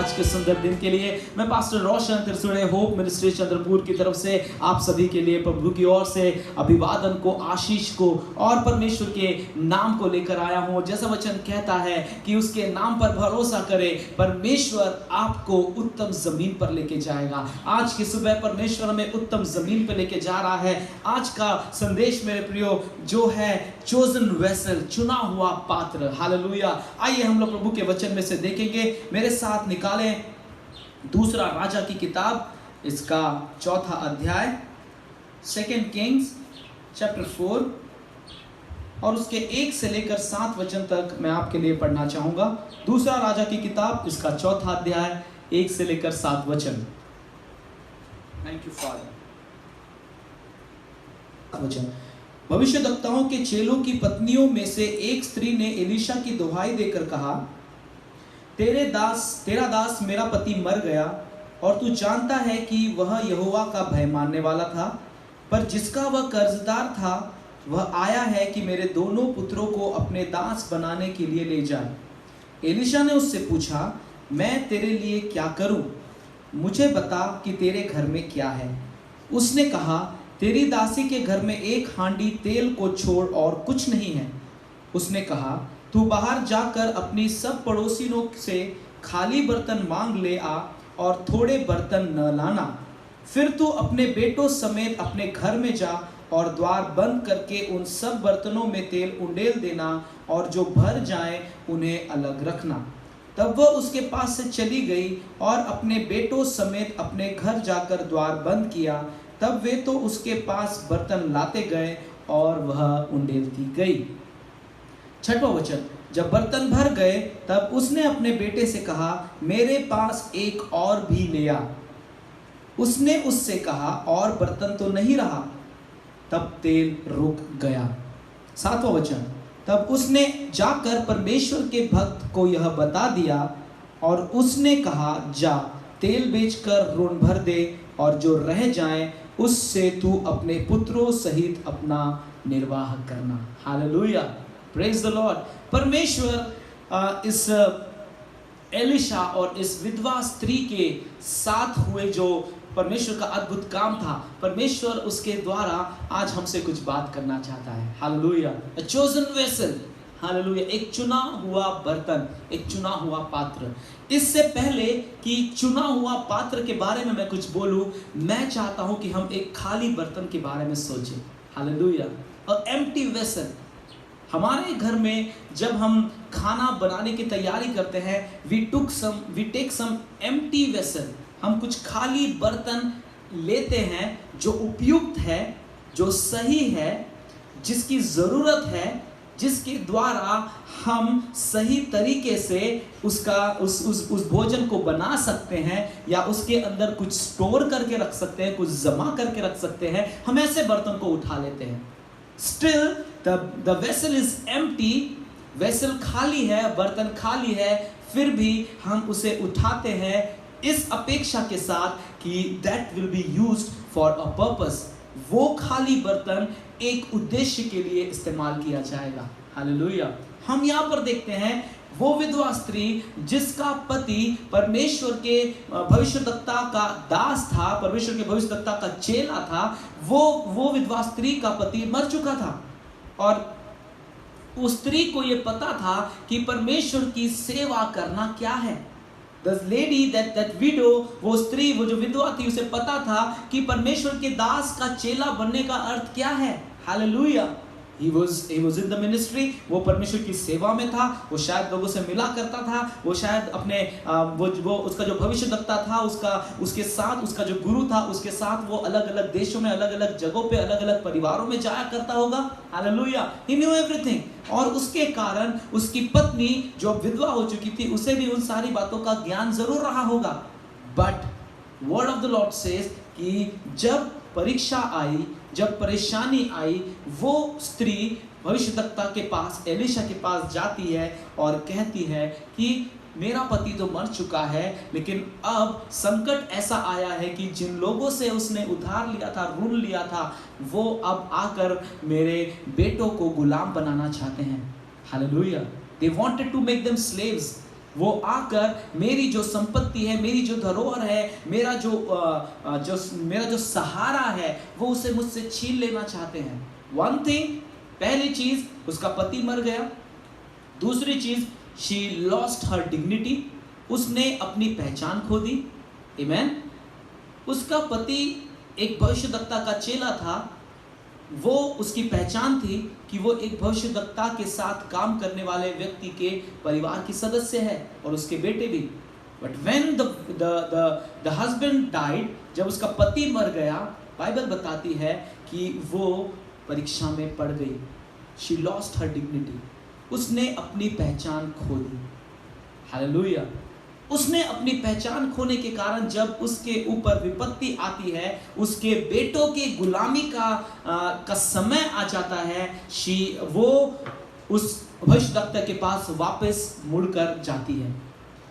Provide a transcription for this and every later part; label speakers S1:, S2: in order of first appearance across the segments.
S1: आज के सुंदर दिन के लिए। मैं पास्टर रोशन त्रिसुड़े होप मिनिस्ट्री चंद्रपुर की तरफ से आप सभी के लिए प्रभु की ओर से अभिवादन को, आशीष को और परमेश्वर के नाम को लेकर आया हूँ। जैसा वचन कहता है कि उसके नाम पर भरोसा करें, परमेश्वर आपको उत्तम जमीन पर लेके जाएगा। आज की सुबह परमेश्वर हमें उत्तम जमीन पर लेके जा रहा है। आज का संदेश मेरे प्रियो जो है चोजन वेसल, चुना हुआ पात्र। हालेलुया। आइए हम लोग प्रभु के वचन में से देखेंगे। मेरे साथ निकालें दूसरा राजा की किताब, इसका चौथा अध्याय, 2 किंग्स चैप्टर 4 और उसके 1 से लेकर 7 वचन तक मैं आपके लिए पढ़ना चाहूंगा। दूसरा राजा की किताब, इसका चौथा अध्याय, 1 से लेकर 7 वचन। Thank you father. वचन, भविष्यद्वक्ताओं के चेलों की पत्नियों में से एक स्त्री ने एलीशा की दुहाई देकर कहा, तेरा दास मेरा पति मर गया और तू जानता है कि वह यहोवा का भय मानने वाला था, पर जिसका वह कर्जदार था वह आया है कि मेरे दोनों पुत्रों को अपने दास बनाने के लिए ले जाए। एलीशा ने उससे पूछा, मैं तेरे लिए क्या करूं? मुझे बता कि तेरे घर में क्या है। उसने कहा, तेरी दासी के घर में 1 हांडी तेल को छोड़ और कुछ नहीं है। उसने कहा, तू बाहर जाकर अपनी सब पड़ोसियों से खाली बर्तन मांग ले आ और थोड़े बर्तन न लाना। फिर तू अपने बेटों समेत अपने घर में जा और द्वार बंद करके उन सब बर्तनों में तेल उंडेल देना और जो भर जाए उन्हें अलग रखना। तब वह उसके पास से चली गई और अपने बेटों समेत अपने घर जाकर द्वार बंद किया। तब वे तो उसके पास बर्तन लाते गए और वह उंडेलती गई। 6वां वचन, जब बर्तन भर गए तब उसने अपने बेटे से कहा, मेरे पास एक और भी ले आ। उसने उससे कहा, और बर्तन तो नहीं रहा। तब तेल रुक गया। 7वां वचन, तब उसने जाकर परमेश्वर के भक्त को यह बता दिया और उसने कहा, जा तेल बेचकर ऋण भर दे और जो रह जाए उससे तू अपने पुत्रों सहित अपना निर्वाह करना। Hallelujah, praise the Lord. परमेश्वर इस एलीशा और इस विधवा स्त्री के साथ हुए जो परमेश्वर का अद्भुत काम था, परमेश्वर उसके द्वारा आज हमसे कुछ बात करना चाहता है। Hallelujah. A chosen vessel, hallelujah, एक चुना हुआ बर्तन, एक चुना हुआ पात्र। इससे पहले कि चुना हुआ पात्र के बारे में मैं कुछ बोलूं, मैं चाहता हूं कि हम एक खाली बर्तन के बारे में सोचें। हालेलुया। और एम्प्टी वेसल, हमारे घर में जब हम खाना बनाने की तैयारी करते हैं, we take some empty vessel. हम कुछ खाली बर्तन लेते हैं जो उपयुक्त है, जो सही है, जिसकी ज़रूरत है, जिसके द्वारा हम सही तरीके से उस भोजन को बना सकते हैं या उसके अंदर कुछ स्टोर करके रख सकते हैं, कुछ जमा करके रख सकते हैं। हम ऐसे बर्तन को उठा लेते हैं। Still the vessel is empty, vessel खाली है, बर्तन खाली है, फिर भी हम उसे उठाते हैं इस अपेक्षा के साथ कि that will be used for a purpose। वो खाली बर्तन एक उद्देश्य के लिए इस्तेमाल किया जाएगा। हालेलुया। हम यहाँ पर देखते हैं वो विधवा स्त्री जिसका पति परमेश्वर के भविष्यद्वक्ता का दास था, परमेश्वर के भविष्यद्वक्ता का चेला था, वो विधवा स्त्री का पति मर चुका था और उस स्त्री को ये पता था कि परमेश्वर की सेवा करना क्या है। The lady, that widow, वो स्त्री, वो जो विधवा थी, उसे पता था कि परमेश्वर के दास का चेला बनने का अर्थ क्या है। Hallelujah. He was in the ministry, वो परमेश्वर की सेवा में था, वो शायद लोगों से मिला करता था, वो शायद अपने वो उसका जो भविष्यद्वक्ता था, उसके साथ उसका जो गुरु था, उसके साथ वो अलग अलग देशों में, अलग अलग जगहों पे, अलग अलग परिवारों में जाया करता होगा। हालेलुया। He knew everything। और उसके कारण उसकी पत्नी जो विधवा हो चुकी थी, उसे भी उन सारी बातों का ज्ञान जरूर रहा होगा। But word of the Lord says कि जब परीक्षा आई, जब परेशानी आई, वो स्त्री भविष्यद्वक्ता के पास, एलीशा के पास जाती है और कहती है कि मेरा पति तो मर चुका है, लेकिन अब संकट ऐसा आया है कि जिन लोगों से उसने उधार लिया था, ऋण लिया था, वो अब आकर मेरे बेटों को गुलाम बनाना चाहते हैं। Hallelujah. They wanted to make them slaves। वो आकर मेरी जो संपत्ति है, मेरी जो धरोहर है, मेरा जो सहारा है, वो उसे मुझसे छीन लेना चाहते हैं। वन थिंग, पहली चीज, उसका पति मर गया। दूसरी चीज, शी लॉस्ट हर डिग्निटी, उसने अपनी पहचान खो दी। आमेन। उसका पति एक भविष्यद्वक्ता का चेला था, वो उसकी पहचान थी कि वो एक भविष्यद्वक्ता के साथ काम करने वाले व्यक्ति के परिवार की सदस्य है और उसके बेटे भी। But when the husband died, जब उसका पति मर गया, बाइबल बताती है कि वो परीक्षा में पड़ गई। शी लॉस्ट हर डिग्निटी, उसने अपनी पहचान खो दी। हालेलुया। उसने अपनी पहचान खोने के कारण जब उसके ऊपर विपत्ति आती है, उसके बेटों की गुलामी का समय आ जाता है, वो उस भविष्यद्वक्ता के पास वापस मुड़कर जाती है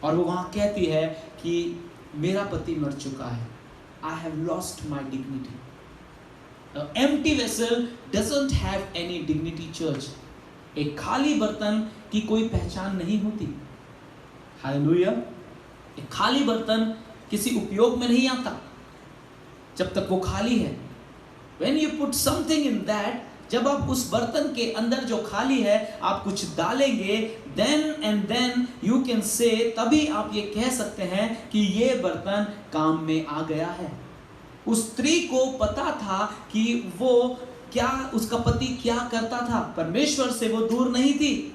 S1: और वो वहां कहती है कि मेरा पति मर चुका है। I have lost my dignity. Empty vessel doesn't have any dignity church. एक खाली बर्तन की कोई पहचान नहीं होती। हालेलुया। एक खाली बर्तन किसी उपयोग में नहीं आता जब तक वो खाली है। When you put something in that, जब आप उस बर्तन के अंदर जो खाली है आप कुछ डालेंगे, then you can say, तभी आप ये कह सकते हैं कि ये बर्तन काम में आ गया है। उस स्त्री को पता था कि वो क्या, उसका पति क्या करता था। परमेश्वर से वो दूर नहीं थी।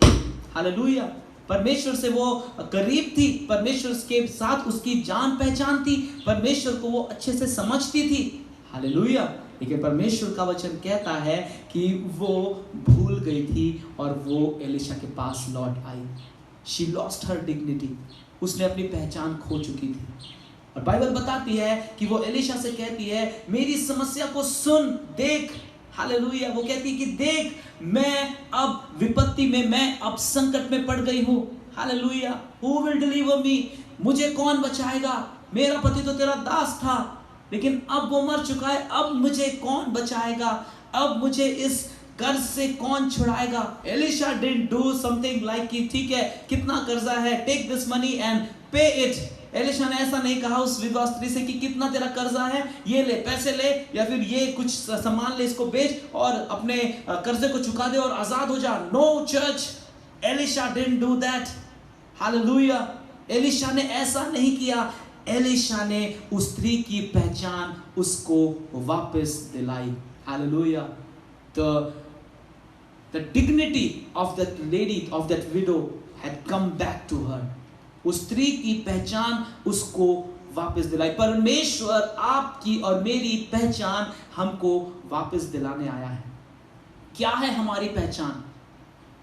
S1: हालेलुया। परमेश्वर से वो करीब थी, परमेश्वर के साथ उसकी जान पहचान थी, परमेश्वर को वो अच्छे से समझती थी। हालेलुया। लेकिन परमेश्वर का वचन कहता है कि वो भूल गई थी और वो एलिशा के पास लौट आई। शी लॉस्ट हर डिग्निटी, उसने अपनी पहचान खो चुकी थी। और बाइबल बताती है कि वो एलिशा से कहती है, मेरी समस्या को सुन, देख। हालेलुया। वो कहती है कि देख, मैं अब विपत्ति में, मैं अब संकट में पड़ गई हूँ। हालेलुया। हु विल डिलीवर मी? मुझे कौन बचाएगा? मेरा पति तो तेरा दास था, लेकिन अब वो मर चुका है, अब मुझे कौन बचाएगा? अब मुझे इस कर्ज से कौन छुड़ाएगा? Elisha didn't do something like कि ठीक है, कितना कर्जा है, take this money and pay it. Elisha ने ऐसा नहीं कहा उस विधवा स्त्री से कि कितना तेरा कर्जा है, ये ले, पैसे ले, या फिर ये कुछ सामान ले, इसको बेच और अपने कर्जे को चुका दे और आजाद हो जा। No church, Elisha didn't do that. Hallelujah. Elisha ने ऐसा नहीं किया। एलिशा ने उस स्त्री की पहचान उसको वापस दिलाई। Hallelujah. The dignity of that lady, of that widow had come back to her. उस स्त्री की पहचान उसको वापस दिलाई। परमेश्वर आपकी और मेरी पहचान हमको वापस दिलाने आया है। क्या है हमारी पहचान?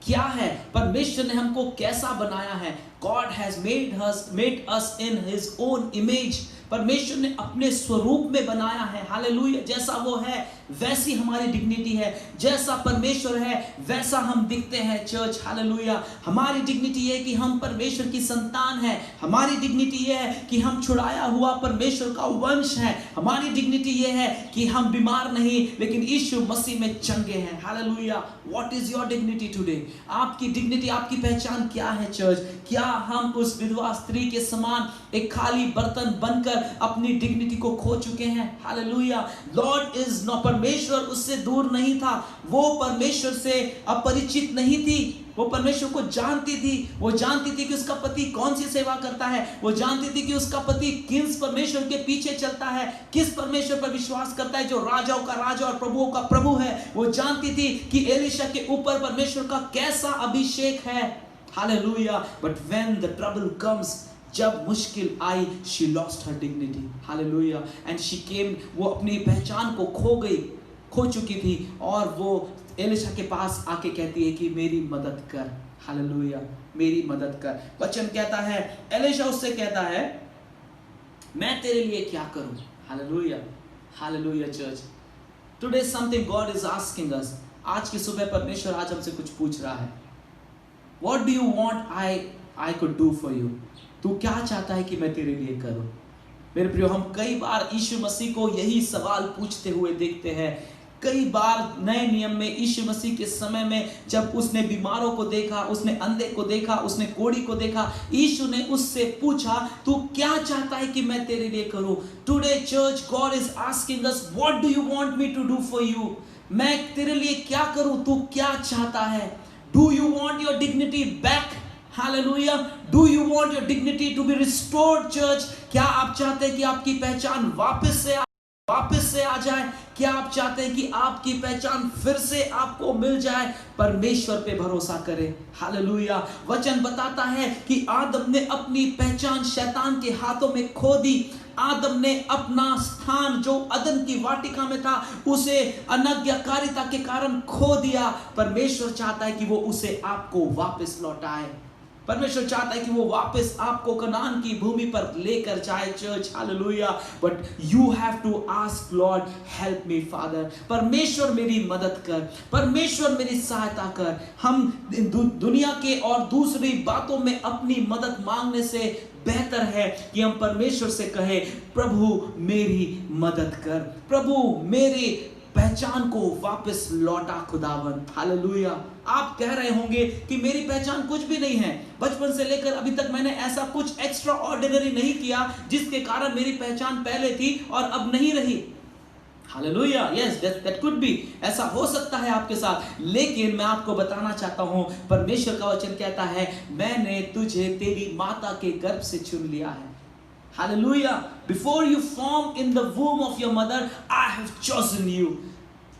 S1: क्या है? परमेश्वर ने हमको कैसा बनाया है? God has made us in His own image. परमेश्वर ने अपने स्वरूप में बनाया है। हालेलुया। जैसा वो है वैसी हमारी डिग्निटी है, जैसा परमेश्वर है वैसा हम दिखते हैं। Church, hallelujah. हमारी डिग्निटी ये है कि हम परमेश्वर की संतान हैं। हमारी डिग्निटी ये है कि हम छुड़ाया हुआ परमेश्वर का वंश है। हमारी डिग्निटी ये है कि हम बीमार नहीं, लेकिन यीशु मसीह में चंगे हैं। Hallelujah. What is your dignity today? आपकी डिग्निटी, आपकी पहचान क्या है चर्च? क्या हम उस विधवा स्त्री के समान एक खाली बर्तन बनकर अपनी डिग्निटी को खो चुके हैं? हालेलुया। लॉर्ड इज नो, परमेश्वर उससे दूर नहीं था। वो परमेश्वर से अपरिचित नहीं थी। वो परमेश्वर को जानती थी। वो जानती थी कि उसका पति कौन सी सेवा करता है। वो जानती थी कि उसका पति किस परमेश्वर के पीछे चलता है, किस परमेश्वर पर विश्वास करता है जो राजाओं का राजा और प्रभुओं का प्रभु है। वो जानती थी कि एलिशा के ऊपर परमेश्वर का कैसा अभिषेक है। Hallelujah. But when the trouble comes, जब मुश्किल आई, she lost her dignity. Hallelujah. And she came, वो अपनी पहचान को खो चुकी थी और वो एलिशा के पास आके कहती है कि मेरी मदद कर। हालेलुया। मेरी मदद कर। वचन कहता है, एलिशा उससे कहता है, मैं तेरे लिए क्या करूं? Hallelujah. Hallelujah church. Today something God is asking us. आज की सुबह परमेश्वर आज हमसे कुछ पूछ रहा है। What do you want I could do for you? तू क्या चाहता है कि मैं तेरे लिए करूं? मेरे प्रियो, हम कई बार यीशु मसीह को यही सवाल पूछते हुए देखते हैं। कई बार नए नियम में यीशु मसीह के समय में जब उसने बीमारों को देखा, उसने अंधे को देखा, उसने कोढ़ी को देखा, यीशु ने उससे पूछा, तू क्या चाहता है कि मैं तेरे लिए करूं? Today church, God is asking us, what do you want me to do for you? मैं तेरे लिए क्या करूं? तू क्या चाहता है? Do you want your dignity back? Hallelujah. Do you want your dignity to be restored church? क्या आप चाहते हैं कि आपकी पहचान वापस से आ जाए? क्या आप चाहते हैं कि आपकी पहचान फिर से आपको मिल जाए? परमेश्वर पे भरोसा करें। हालेलुया। वचन बताता है कि आदम ने अपनी पहचान शैतान के हाथों में खो दी। आदम ने अपना स्थान जो अदन की वाटिका में था उसे अनाज्ञाकारिता के कारण खो दिया। परमेश्वर चाहता है कि वो उसे आपको वापस लौटाए। परमेश्वर चाहता है कि वो वापस आपको कनान की भूमि पर लेकर जाए church. Hallelujah. But you have to ask Lord, help me Father. परमेश्वर मेरी मदद कर, परमेश्वर मेरी सहायता कर। हम दुनिया के और दूसरी बातों में अपनी मदद मांगने से बेहतर है कि हम परमेश्वर से कहें, प्रभु मेरी मदद कर, प्रभु मेरी पहचान को वापस लौटा खुदावन। हालेलुया। आप कह रहे होंगे कि मेरी पहचान कुछ भी नहीं है, बचपन से लेकर अभी तक मैंने ऐसा कुछ एक्स्ट्रा ऑर्डिनरी नहीं किया जिसके कारण मेरी पहचान पहले थी और अब नहीं रही। Hallelujah. Yes, that could be. ऐसा हो सकता है आपके साथ, लेकिन मैं आपको बताना चाहता हूं, परमेश्वर का वचन कहता है, मैंने तुझे तेरी माता के गर्भ से चुन लिया है। Hallelujah. Before you formed in the womb of your mother, I have chosen you.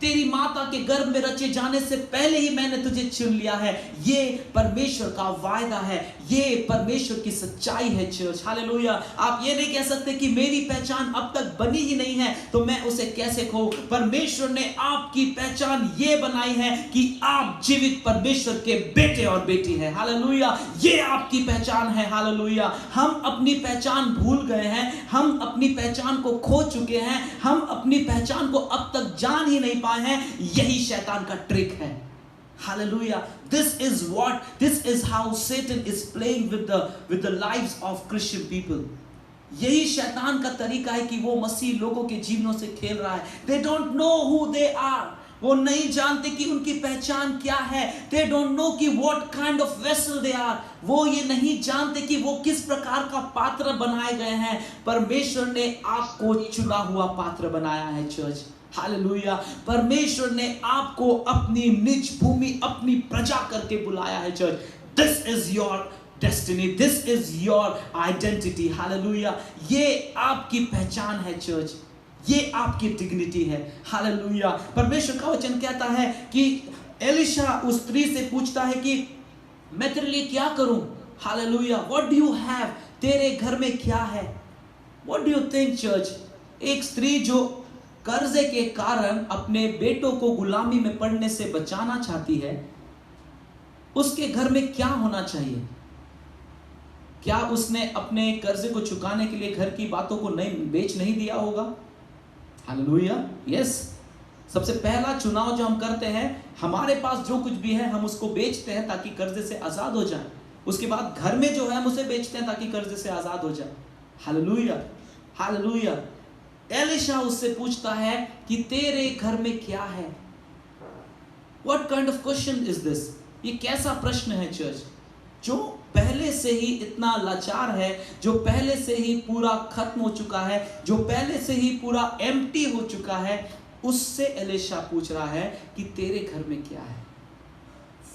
S1: तेरी माता के गर्भ में रचे जाने से पहले ही मैंने तुझे चुन लिया है। ये परमेश्वर का वायदा है, ये परमेश्वर की सच्चाई है चर्च। हालेलुया। आप ये नहीं कह सकते कि मेरी पहचान अब तक बनी ही नहीं है तो मैं उसे कैसे खो। परमेश्वर ने आपकी पहचान ये बनाई है कि आप जीवित परमेश्वर के बेटे और बेटी हैं। हालेलुया। ये आपकी पहचान है। हालेलुया। हम अपनी पहचान भूल गए हैं, हम अपनी पहचान को खो चुके हैं, हम अपनी पहचान को अब तक जान ही नहीं पाए हैं। यही शैतान का ट्रिक है। Hallelujah. This is how Satan is playing with the lives of Christian people. यही शैतान का तरीका है कि वो मसीह लोगों के जीवनों से खेल रहा है। They don't know who they are. वो नहीं जानते कि उनकी पहचान क्या है। They don't know कि what kind of vessel they are. वो ये नहीं जानते कि वो किस प्रकार का पात्र बनाए गए हैं। परमेश्वर ने आपको चुना हुआ पात्र बनाया है चर्च। हालेलुया। परमेश्वर ने आपको अपनी निज भूमि, अपनी प्रजा करके बुलाया है church. This is your destiny, this is your identity. Hallelujah. ये आपकी पहचान है चर्च, ये आपकी डिग्निटी है। हालेलुया। परमेश्वर का वचन कहता है कि एलिशा उस स्त्री से पूछता है कि मैं तेरे लिए क्या करूं। Hallelujah. What do you have? तेरे घर में क्या है? What do you think church? एक स्त्री जो कर्जे के कारण अपने बेटों को गुलामी में पड़ने से बचाना चाहती है, उसके घर में क्या होना चाहिए? क्या उसने अपने कर्जे को चुकाने के लिए घर की बातों को बेच नहीं दिया होगा? हालेलुया। यस। सबसे पहला चुनाव जो हम करते हैं, हमारे पास जो कुछ भी है हम उसको बेचते हैं ताकि कर्जे से आजाद हो जाए। उसके बाद घर में जो है हम उसे बेचते हैं ताकि कर्जे से आजाद हो जाए। हालेलुया। हालेलुया। एलिशा उससे पूछता है कि तेरे घर में क्या है? What kind of question is this? ये कैसा प्रश्न है चर्च? जो पहले से ही इतना लाचार है, जो पहले से ही पूरा खत्म हो चुका है, जो पहले से ही पूरा एम्प्टी हो चुका है, उससे एलिशा पूछ रहा है कि तेरे घर में क्या है?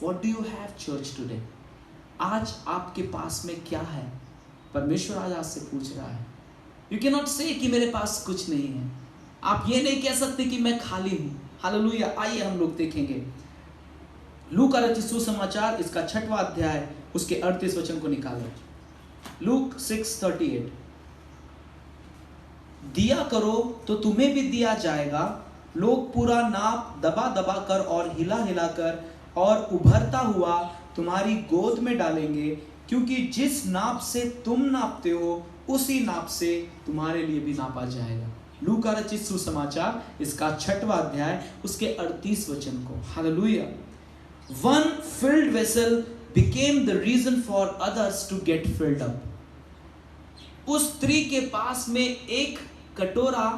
S1: What do you have church today? आज आपके पास में क्या है? परमेश्वर आज आपसे पूछ रहा है। You cannot say कि मेरे पास कुछ नहीं है। आप ये नहीं कह सकते कि मैं खाली हूं। हालेलुया। आइए हम लोग देखेंगे लूका रचित सुसमाचार, इसका 6वां अध्याय, उसके 38 वचन को निकालो। लूक 6:38। दिया करो तो तुम्हें भी दिया जाएगा, लोग पूरा नाप दबा दबा कर और हिला हिला कर और उभरता हुआ तुम्हारी गोद में डालेंगे, क्योंकि जिस नाप से तुम नापते हो उसी नाप से तुम्हारे लिए भी नापा जाएगा। लूका रचित सुसमाचार, इसका 6वां अध्याय, उसके 38 वचन को। Hallelujah. One filled vessel became the reason for others to get filled up. उस स्त्री के पास में एक कटोरा,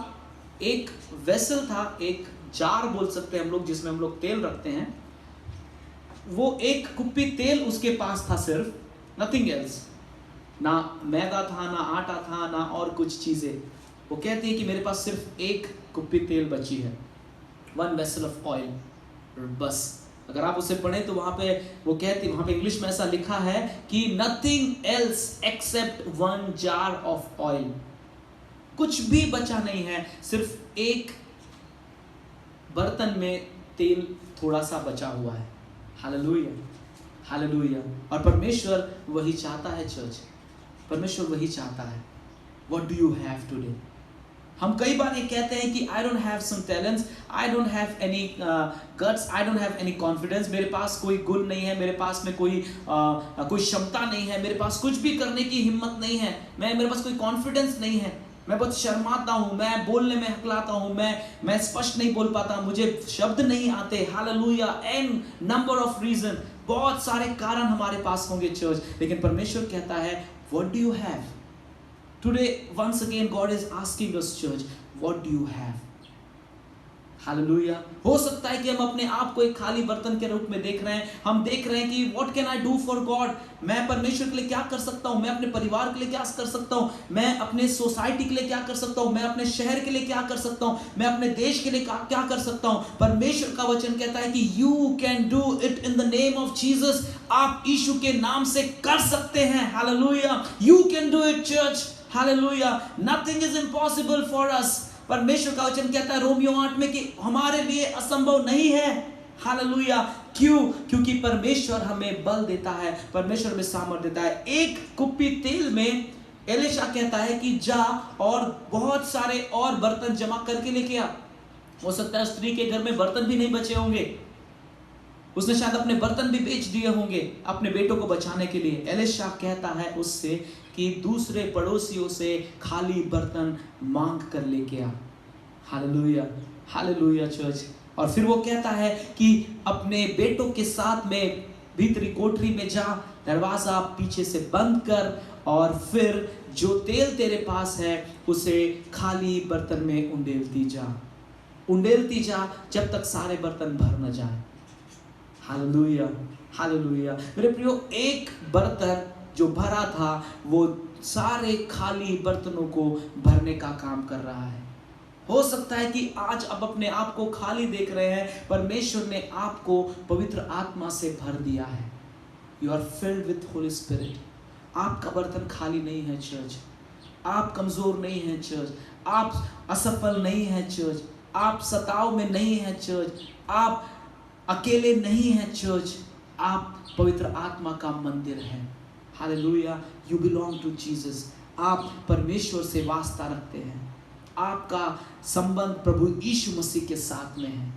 S1: एक वेसल था, एक जार बोल सकते हैं हम लोग, जिसमें हम लोग तेल रखते हैं, वो एक कुप्पी तेल उसके पास था सिर्फ, नथिंग एल्स। ना मैदा था, ना आटा था, ना और कुछ चीजें। वो कहते हैं कि मेरे पास सिर्फ एक कुप्पी तेल बची है, वन वेसल ऑफ ऑयल, बस। अगर आप उसे पढ़ें तो वहां पे वो कहते, वहां पे इंग्लिश में ऐसा लिखा है कि nothing else except one jar of oil. कुछ भी बचा नहीं है, सिर्फ एक बर्तन में तेल थोड़ा सा बचा हुआ है। Hallelujah, hallelujah. और परमेश्वर वही चाहता है चर्च, परमेश्वर वही चाहता है। What do you have today? हम कई बार ये कहते हैं कि I don't have some talents, I don't have any guts, I don't have any confidence, मेरे पास कोई गुण नहीं है, मेरे पास में कोई क्षमता नहीं है, मेरे पास कुछ भी करने की हिम्मत नहीं है, मेरे पास कोई कॉन्फिडेंस नहीं है, मैं बहुत शर्माता हूँ, मैं बोलने में हकलाता हूँ, मैं स्पष्ट नहीं बोल पाता, मुझे शब्द नहीं आते। Hallelujah, an number of reason, बहुत सारे कारण हमारे पास होंगे चर्च, लेकिन परमेश्वर कहता है what do you have today? Once again God is asking us church, what do you have? Hallelujah. हो सकता है कि हम अपने आप को एक खाली बर्तन के रूप में देख रहे हैं, हम देख रहे हैं कि what can I do for God? मैं परमेश्वर के लिए क्या कर सकता हूं, मैं अपने परिवार के लिए क्या कर सकता हूं, मैं अपने सोसाइटी के लिए क्या कर सकता हूं, मैं अपने शहर के लिए क्या कर सकता हूं, मैं अपने देश के लिए क्या कर सकता हूं। परमेश्वर का वचन कहता है कि you can do it in the name of Jesus. आप यीशु के नाम से कर सकते हैं। Hallelujah, you can do it church. Hallelujah, nothing is impossible for us. परमेश्वर का वचन कहता है रोमियो 8 में कि हमारे लिए असंभव नहीं है। हालेलुया, क्यों? क्योंकि परमेश्वर हमें बल देता है, परमेश्वर हमें सामर्थ्य देता है। एक कुप्पी तेल में एलिशा कहता है कि जा और बहुत सारे और बर्तन जमा करके लेके आ। हो सकता है स्त्री के घर में बर्तन भी नहीं बचे होंगे, उसने शायद अपने बर्तन भी बेच दिए होंगे अपने बेटों को बचाने के लिए। एलिशा कहता है उससे कि दूसरे पड़ोसियों से खाली बर्तन मांग कर लेके आ। Hallelujah, hallelujah church. और फिर वो कहता है कि अपने बेटों के साथ में भीतरी कोठरी में जा, दरवाजा पीछे से बंद कर, और फिर जो तेल तेरे पास है उसे खाली बर्तन में उंडेलती जा जब तक सारे बर्तन भर न जाए। Hallelujah, hallelujah. मेरे प्रियो, एक बर्तन जो भरा था वो सारे खाली बर्तनों को भरने का काम कर रहा है। हो सकता है कि आज आप अपने आप को खाली देख रहे हैं, परमेश्वर ने आपको पवित्र आत्मा से भर दिया है। You are filled with Holy Spirit. आपका बर्तन खाली नहीं है चर्च, आप कमजोर नहीं हैं चर्च, आप असफल नहीं हैं चर्च, आप सताव में नहीं हैं चर्च, आप अकेले नहीं हैं चर्च, आप पवित्र आत्मा का मंदिर हैं। Hallelujah, you belong to Jesus. आप परमेश्वर से वास्ता रखते हैं, आपका संबंध प्रभु यीशु मसीह के साथ में है।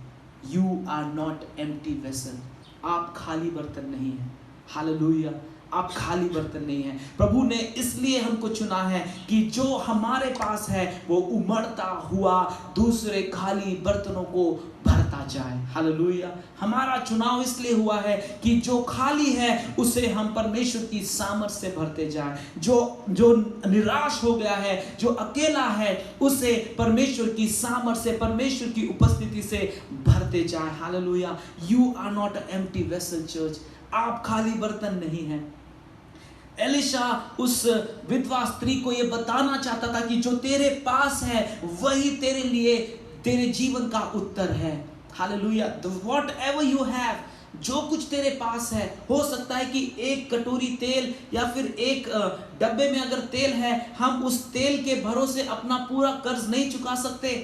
S1: You are not empty vessel, आप खाली बर्तन नहीं हैं। हालेलुया, आप खाली बर्तन नहीं हैं। प्रभु ने इसलिए हमको चुना है कि जो हमारे पास है वो उमड़ता हुआ दूसरे खाली बर्तनों को भरता जाए। हालेलुया, हमारा चुनाव इसलिए हुआ है कि जो खाली है उसे हम परमेश्वर की सामर्थ्य से भरते जाए। जो निराश हो गया है, जो अकेला है, उसे परमेश्वर की सामर्थ्य से, परमेश्वर की उपस्थिति से भरते जाए। Hallelujah, you are not an empty vessel church, आप खाली बर्तन नहीं हैं। एलिशा उस विधवा स्त्री को यह बताना चाहता था कि जो तेरे पास है वही तेरे लिए, तेरे जीवन का उत्तर है। हालेलुया, व्हाटएवर यू हैव, जो कुछ तेरे पास है, हो सकता है कि एक कटोरी तेल या फिर एक डब्बे में अगर तेल है, हम उस तेल के भरोसे अपना पूरा कर्ज नहीं चुका सकते।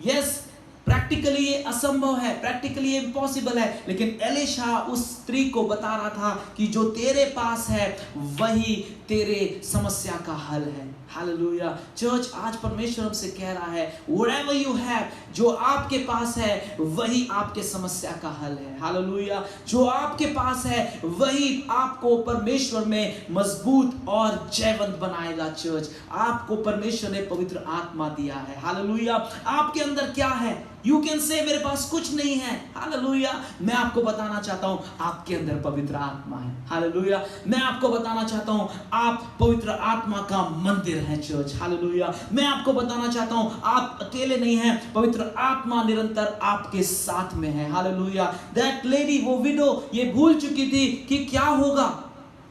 S1: यस, प्रैक्टिकली ये असंभव है, प्रैक्टिकली ये इम्पॉसिबल है, लेकिन एलिशा उस स्त्री को बता रहा था कि जो तेरे पास है वही तेरे समस्या का हल है। हालेलुया चर्च, आज परमेश्वर हमसे कह रहा है व्हाटएवर यू हैव, जो आपके पास है वही आपके समस्या का हल है। हालेलुया, जो आपके पास है वही आपको परमेश्वर में मजबूत और जयवंत बनाएगा। चर्च, आपको परमेश्वर ने पवित्र आत्मा दिया है। हालेलुया, आपके अंदर क्या है? यू कैन से मेरे पास कुछ नहीं है, हालेलुया। मैं आपको बताना चाहता हूं आपके अंदर पवित्र आत्मा है, हालेलुया। मैं आपको बताना चाहता हूं आप पवित्र आत्मा का मंदिर है चर्च, हालेलुया। मैं आपको बताना चाहता हूं आप अकेले नहीं हैं, पवित्र आत्मा निरंतर आपके साथ में है, हालेलुया। दैट लेडी, वो विडो, ये भूल चुकी थी कि क्या होगा,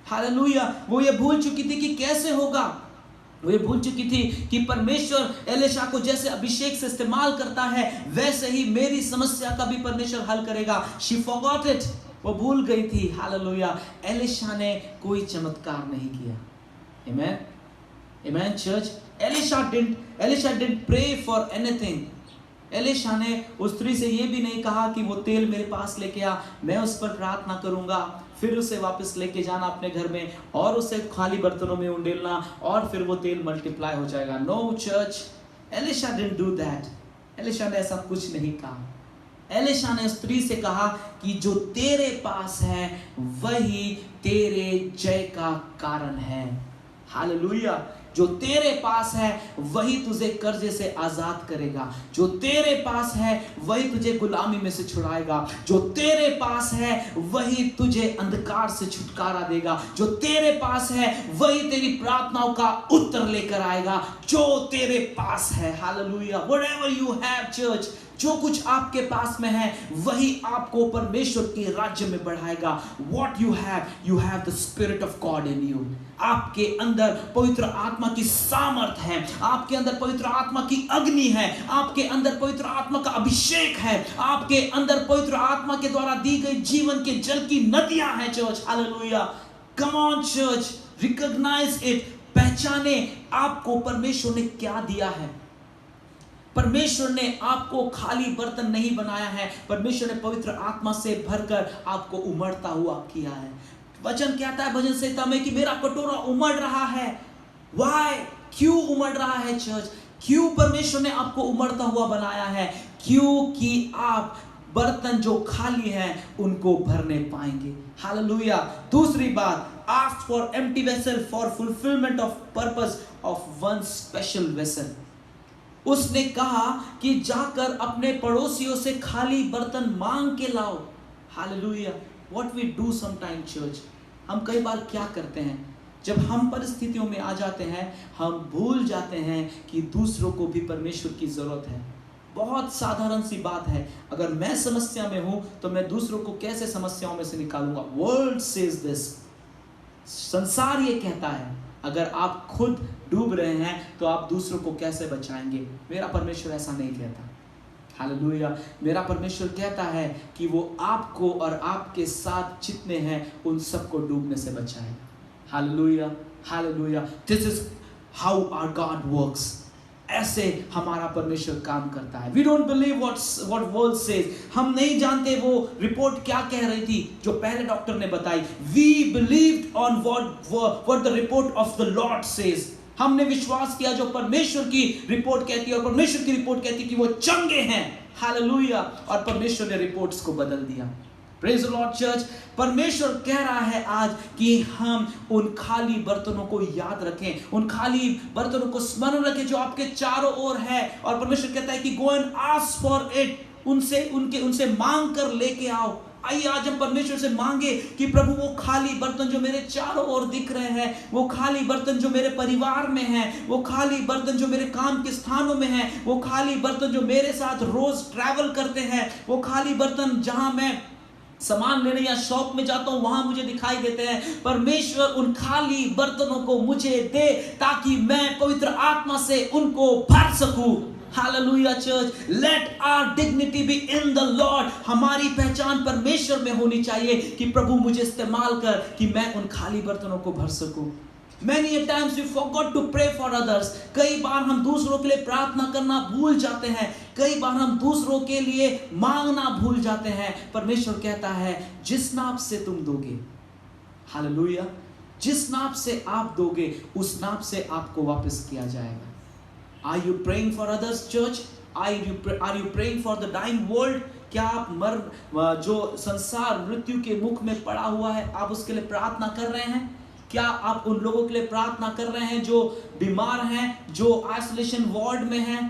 S1: हालेलुया। वो ये भूल चुकी थी कि कैसे होगा। वो ये भूल चुकी थी कि परमेश्वर एलिशा को जैसे अभिषेक से इस्तेमाल करता है वैसे ही मेरी समस्या का भी परमेश्वर हल करेगा। शी फॉरगॉट इट, वो भूल गई थी, हालेलुया। एलिशा ने कोई चमत्कार नहीं किया। Amen, amen church. Elisha didn't pray for anything. Elisha ने उस स्त्री से ये भी नहीं कहा कि वो तेल मेरे पास लेके आ, मैं उस पर प्रार्थना करूंगा, फिर उसे वापस लेके जाना अपने घर में और उसे खाली बर्तनों में उंडेलना और फिर वो तेल मल्टीप्लाई हो जाएगा। No church, Elisha didn't do that. Elisha ने ऐसा कुछ नहीं कहा। एलिशा ने स्त्री से कहा कि जो तेरे पास है वही तेरे जय का कारण है, हालेलुया। जो तेरे पास है वही तुझे कर्जे से आजाद करेगा, जो तेरे पास है वही तुझे गुलामी में से छुड़ाएगा, जो तेरे पास है वही तुझे अंधकार से छुटकारा देगा, जो तेरे पास है वही तेरी प्रार्थनाओं का उत्तर लेकर आएगा, जो तेरे पास है, hallelujah. Whatever you have church, जो कुछ आपके पास में है वही आपको परमेश्वर के राज्य में बढ़ाएगा। What you have the Spirit of God in you। आपके अंदर पवित्र आत्मा की सामर्थ है, आपके अंदर पवित्र आत्मा की अग्नि है, आपके अंदर पवित्र आत्मा का अभिषेक है, आपके अंदर पवित्र आत्मा के द्वारा दी गई जीवन के जल की नदियां हैं church, hallelujah. Come on church, recognise it. पहचाने आपको परमेश्वर ने क्या दिया है। परमेश्वर ने आपको खाली बर्तन नहीं बनाया है, परमेश्वर ने पवित्र आत्मा से भरकर आपको उमड़ता हुआ किया है। वचन कहता है भजन संहिता में कि मेरा कटोरा उमड़ रहा है। Why? क्यों उमड़ रहा है चर्च? क्यों परमेश्वर ने आपको उमड़ता हुआ बनाया है? क्योंकि आप बर्तन जो खाली हैं उनको भरने पाएंगे, हालेलुया। दूसरी बात, ask for empty vessel for fulfillment of purpose of one special vessel। उसने कहा कि जाकर अपने पड़ोसियों से खाली बर्तन मांग के लाओ, hallelujah. What we do sometime church, हम कई बार क्या करते हैं, जब हम परिस्थितियों में आ जाते हैं हम भूल जाते हैं कि दूसरों को भी परमेश्वर की जरूरत है। बहुत साधारण सी बात है, अगर मैं समस्या में हूं तो मैं दूसरों को कैसे समस्याओं में से निकालूंगा। वर्ल्ड सेज दिस, संसार ये कहता है अगर आप खुद डूब रहे हैं तो आप दूसरों को कैसे बचाएंगे। मेरा परमेश्वर ऐसा नहीं कहता, हालेलुया। मेरा परमेश्वर कहता है कि वो आपको और आपके साथ जितने हैं उन सबको डूबने से बचाएगा, hallelujah, hallelujah. This is how our God works. ऐसे हमारा परमेश्वर काम करता है। We don't believe what world says. हम नहीं जानते वो रिपोर्ट क्या कह रही थी जो पहले डॉक्टर ने बताई। We believed on what the report of the Lord says. हमने विश्वास किया जो परमेश्वर की रिपोर्ट कहती है, और परमेश्वर की रिपोर्ट कहती है कि वो चंगे हैं, हालेलुया। और परमेश्वर ने रिपोर्ट्स को बदल दिया। Praise the Lord church. परमेश्वर कह रहा है आज कि हम उन खाली बर्तनों को याद रखें, उन खाली बर्तनों को स्मरण रखें जो आपके चारों ओर है। और परमेश्वर कहता है कि go and ask for it, उनसे मांग कर लेके आओ। आइए आज हम परमेश्वर से मांगे कि प्रभु वो खाली बर्तन जो मेरे चारों ओर दिख रहे हैं, वो खाली बर्तन जो मेरे परिवार में हैं, वो खाली बर्तन जो मेरे काम के स्थानों में हैं, वो खाली बर्तन जो मेरे साथ रोज ट्रैवल करते हैं, वो खाली बर्तन जहां मैं सामान लेने या शॉप में जाता हूं वहां मुझे दिखाई देते हैं। परमेश्वर उन खाली बर्तनों को मुझे दे ताकि मैं पवित्र आत्मा से उनको भर सकूं, hallelujah church. Let our dignity be in the Lord. हमारी पहचान परमेश्वर में होनी चाहिए कि प्रभु मुझे इस्तेमाल कर कि मैं उन खाली बर्तनों को भर सकूं। Many a times we forgot to pray for others। कई बार हम दूसरों के लिए प्रार्थना करना भूल जाते हैं, कई बार हम दूसरों के लिए मांगना भूल जाते हैं। परमेश्वर कहता है जिस नाप से तुम दोगे, हालेलुया, जिस नाप से आप दोगे उस नाप से आपको वापस किया जाएगा। Are you praying for others church? Are you praying for the dying world? क्या आप जो संसार मृत्यु के मुख में पड़ा हुआ है आप उसके लिए प्रार्थना कर रहे हैं? क्या आप उन लोगों के लिए प्रार्थना कर रहे हैं जो बीमार हैं, जो आइसोलेशन वार्ड में हैं?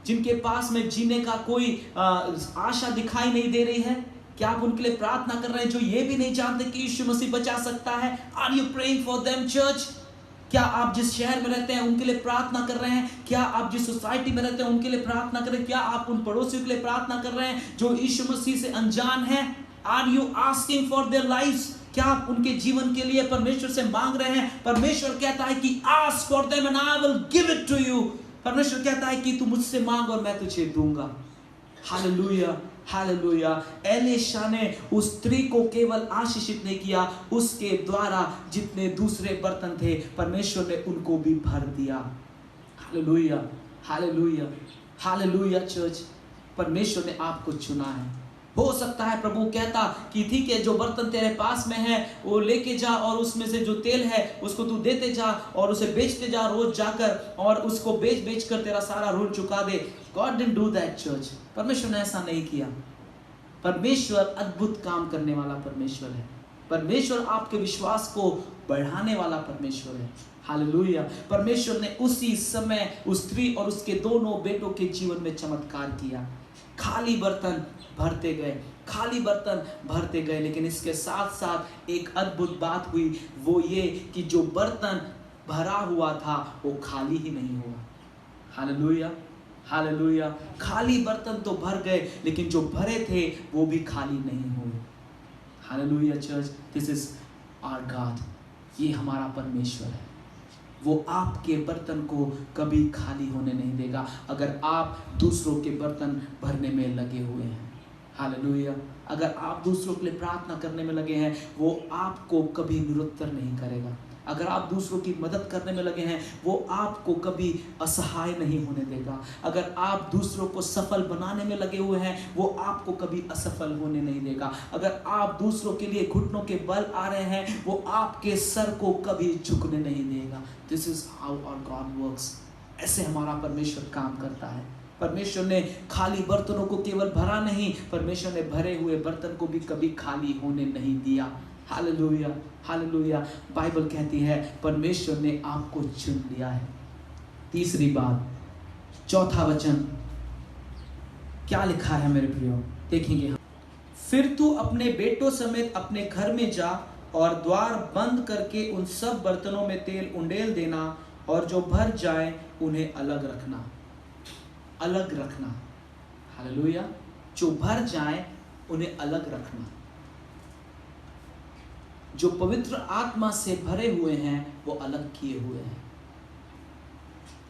S1: जिनके पास में जीने का कोई आशा दिखाई नहीं दे रही है, क्या आप उनके लिए प्रार्थना कर रहे हैं? जो ये भी नहीं जानते कि यीशु मसीह बचा सकता है, are you praying for them church? क्या आप जिस शहर में रहते हैं उनके लिए प्रार्थना कर रहे हैं? क्या आप जिस सोसाइटी में रहते हैं उनके लिए प्रार्थना कर रहे हैं? क्या आप उन पड़ोसियों के लिए प्रार्थना कर रहे हैं जो यीशु मसीह से अनजान हैं? Are you asking for their lives? क्या आप उनके जीवन के लिए परमेश्वर से मांग रहे हैं? परमेश्वर कहता है कि ask for them and I will give it to you. परमेश्वर कहता है कि तू मुझसे मांग और मैं तुझे दूंगा। Hallelujah, hallelujah. एलीशा ने उस स्त्री को केवल आशीषित नहीं किया, उसके द्वारा जितने दूसरे बर्तन थे परमेश्वर ने उनको भी भर दिया। Hallelujah, hallelujah, hallelujah. चर्च, परमेश्वर ने आपको चुना है। हो सकता है प्रभु कहता कि ठीक है, जो बर्तन तेरे पास में है वो लेके जा और उसमें से जो तेल है उसको तू देते जा और उसे बेचते जा रोज जाकर, और उसको बेच बेच कर तेरा सारा ऋण चुका दे। God didn't do that, church. परमेश्वर ने ऐसा नहीं किया। परमेश्वर अद्भुत काम करने वाला परमेश्वर है। परमेश्वर आपके विश्वास को बढ़ाने वाला परमेश्वर है। हालेलुया। परमेश्वर ने उसी समय उस स्त्री और उसके दोनों बेटों के जीवन में चमत्कार किया। खाली बर्तन भरते गए, खाली बर्तन भरते गए, लेकिन इसके साथ साथ एक अद्भुत बात हुई, वो ये कि जो बर्तन भरा हुआ था वो खाली ही नहीं हुआ। Hallelujah, hallelujah. खाली बर्तन तो भर गए, लेकिन जो भरे थे वो भी खाली नहीं हुए। Hallelujah church, this is our God. ये हमारा परमेश्वर है। वो आपके बर्तन को कभी खाली होने नहीं देगा अगर आप दूसरों के बर्तन भरने में लगे हुए हैं। हालेलुया। अगर आप दूसरों के लिए प्रार्थना करने में लगे हैं, वो आपको कभी निरुत्तर नहीं करेगा। अगर आप दूसरों की मदद करने में लगे हैं, वो आपको कभी असहाय नहीं होने देगा। अगर आप दूसरों को सफल बनाने में लगे हुए हैं, वो आपको कभी असफल होने नहीं देगा। अगर आप दूसरों के लिए घुटनों के बल आ रहे हैं, वो आपके सर को कभी झुकने नहीं देगा। This is how our God works. ऐसे हमारा परमेश्वर काम करता है। परमेश्वर ने खाली बर्तनों को केवल भरा नहीं, परमेश्वर ने भरे हुए बर्तन को भी कभी खाली होने नहीं दिया। Hallelujah, hallelujah. बाइबल कहती है परमेश्वर ने आपको चुन लिया है। तीसरी बात, चौथा वचन क्या लिखा है मेरे प्रियो, देखेंगे। फिर तू अपने बेटों समेत अपने घर में जा और द्वार बंद करके उन सब बर्तनों में तेल उंडेल देना, और जो भर जाए उन्हें अलग रखना। अलग रखना। हालेलुया। जो भर जाए उन्हें अलग रखना। जो पवित्र आत्मा से भरे हुए हैं वो अलग किए हुए हैं।